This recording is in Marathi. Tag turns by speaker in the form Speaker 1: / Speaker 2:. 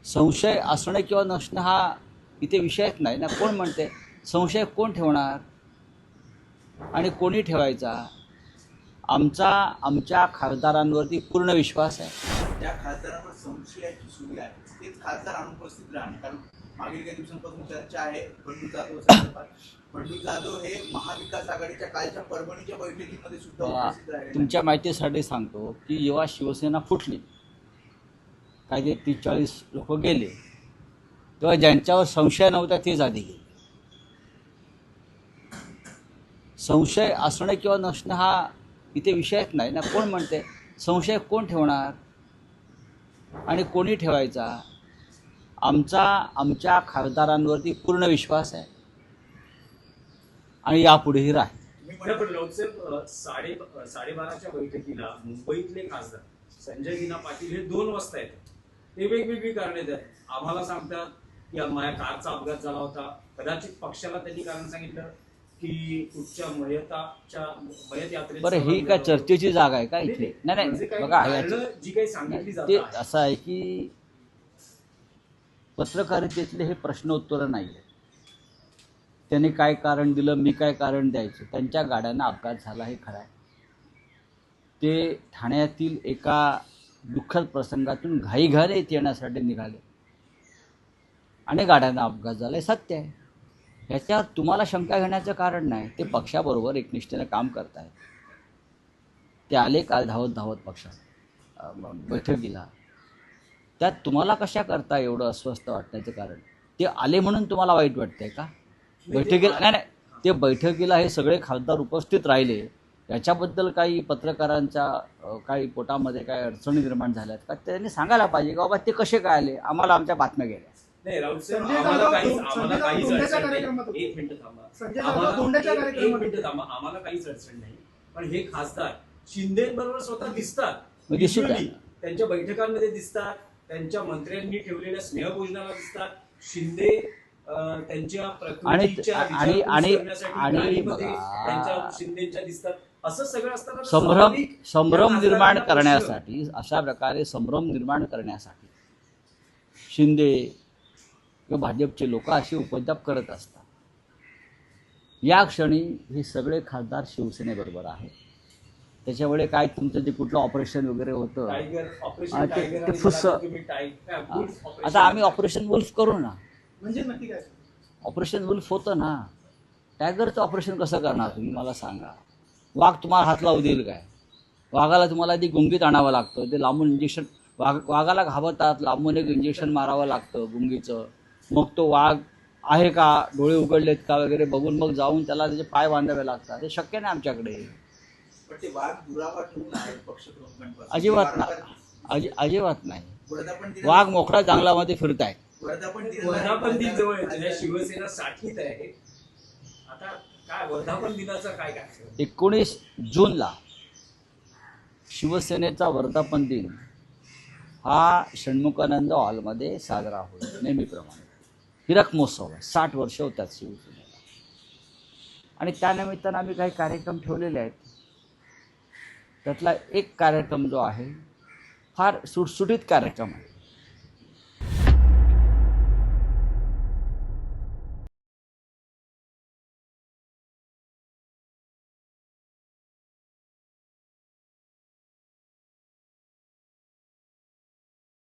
Speaker 1: संशय असणं किंवा नसणं हा इथे विषयच नाही ना. कोण म्हणते संशय कोण ठेवणार आणि कोणी ठेवायचा? आमच्या खासदारांवरती पूर्ण विश्वास आहे.
Speaker 2: त्या खासदारांवर संशयाची सुरी आहे, तेच खासदार अनुपस्थित राहणे. कारण मागील काही दिवसांपासून चर्चा आहे बंडू जाधव संदर्भात. बंडू जाधव हे महाविकास आघाडीच्या कालच्या परभणीच्या बैठकीमध्ये सुद्धा उपस्थित राहिले.
Speaker 1: तुमच्या माहितीसाठी सांगतो की जेव्हा शिवसेना फुटली, काही ते 30-40 लोक गेले, तेव्हा ज्यांच्यावर संशय नव्हता तेच आधी गेले. संशय असणं किंवा नसणं हा इथे विषयच नाही ना. कोण म्हणते संशय कोण ठेवणार आणि कोणी ठेवायचा? आमच्या खासदारांवरती पूर्ण विश्वास आहे आणि यापुढेही राहील.
Speaker 3: पण लोकसभा 12:30च्या बैठकीला मुंबईतले खासदार संजय लीना पाटील हे 2 वाजता येतात. ते वेगवेगळी कारणे देतात. आम्हाला सांगतात की माझ्या कारचा अपघात झाला होता. कदाचित पक्षाला त्यांनी कारण सांगितलं की कुठच्या मयत यात्रेत.
Speaker 1: बरं, ही काय चर्चेची जागा आहे का इथे? नाही बघा,
Speaker 3: जी काही सांगितली
Speaker 1: ते
Speaker 3: जाते
Speaker 1: असं आहे की पत्रकारितेतले हे प्रश्नोत्तर नाही आहे. त्यांनी काय कारण दिलं, मी काय कारण द्यायचं. त्यांच्या गाड्यांना अपघात झाला हे खरं आहे. ते ठाण्यातील एका दुःखद प्रसंगातून घाईघाईने येण्यासाठी निघाले आणि गाड्यांना अपघात झाला, हे सत्य आहे. ह्याच्यावर तुम्हाला शंका घेण्याचं कारण नाही. ते पक्षाबरोबर एकनिष्ठेनं काम करत आहेत. ते आले काल धावत पक्षात बैठकीला. त्यात तुम्हाला कशा करता एवढं अस्वस्थ वाटण्याचं कारण? ते आले म्हणून तुम्हाला वाईट वाटतंय का? बैठकीला नाही, ते बैठकीला हे सगळे खासदार उपस्थित राहिले, याच्याबद्दल काही पत्रकारांच्या काही पोटामध्ये काही अडचणी निर्माण झाल्यात का? त्यांनी सांगायला पाहिजे की बाबा ते कसे काय आले, आम्हाला आमच्या बातम्या गेल्या.
Speaker 3: नाही राऊत साहेब, आम्हाला काहीच एक मिनिट थांबा, आम्हाला काहीच अडचण नाही. पण हे खासदार शिंदेबरोबर स्वतः दिसतात, त्यांच्या बैठकांमध्ये दिसतात, त्यांच्या मंत्र्यांनी ठेवलेल्या स्नेहभोजनाला दिसतात. शिंदे त्यांच्या प्रकृतीच्या शिंदेच्या दिसतात. असं सगळं असताना
Speaker 1: संभ्रम निर्माण करण्यासाठी, अशा प्रकारे संभ्रम निर्माण करण्यासाठी शिंदे किंवा भाजपचे लोक असे उपद्व्याप करत असतात. या क्षणी हे सगळे खासदार शिवसेनेबरोबर आहे. त्याच्यामुळे काय तुमचं जे कुठलं ऑपरेशन वगैरे होतं ते फुस. आता आम्ही ऑपरेशन वुल्फ करू ना.
Speaker 4: म्हणजे नक्की काय
Speaker 1: ऑपरेशन वुल्फ होतं ना. टायगरचं ऑपरेशन कसं करणार तुम्ही मला सांगा? वाघ तुम्हाला हात लावू देईल काय? वाघाला तुम्हाला ती गुंगीत आणावं लागतं, ते लांबून इंजेक्शन. वाघाला घाबरतात, लांबून एक इंजेक्शन मारावं लागतं गुंगीचं. मग तो वाघ आहे का, डोळे उघडलेत का वगैरे बघून मग जाऊन त्याला त्याचे पाय बांधावे लागतात. हे शक्य नाही आमच्याकडे. अजिबात नाही, अजिबात नाही. वाघ मोकळा जंगलामध्ये फिरत आहे.
Speaker 3: वर्धापन दिन जवळ येतो, शिवसेना 60th आहे. आता काय वर्धापन दिनाचं काय
Speaker 1: 19 जूनला शिवसेनेचा वर्धापन दिन हा षण्मुखानंद हॉलमध्ये साजरा होईल नेहमीप्रमाणे. हिरक महोत्सव आहे. 60 वर्ष होतात शिवसेनेला आणि त्यानिमित्तानं आम्ही काही कार्यक्रम ठेवलेले आहेत. त्यातला एक कार्यक्रम जो आहे फार सुटसुटीत कार्यक्रम आहे.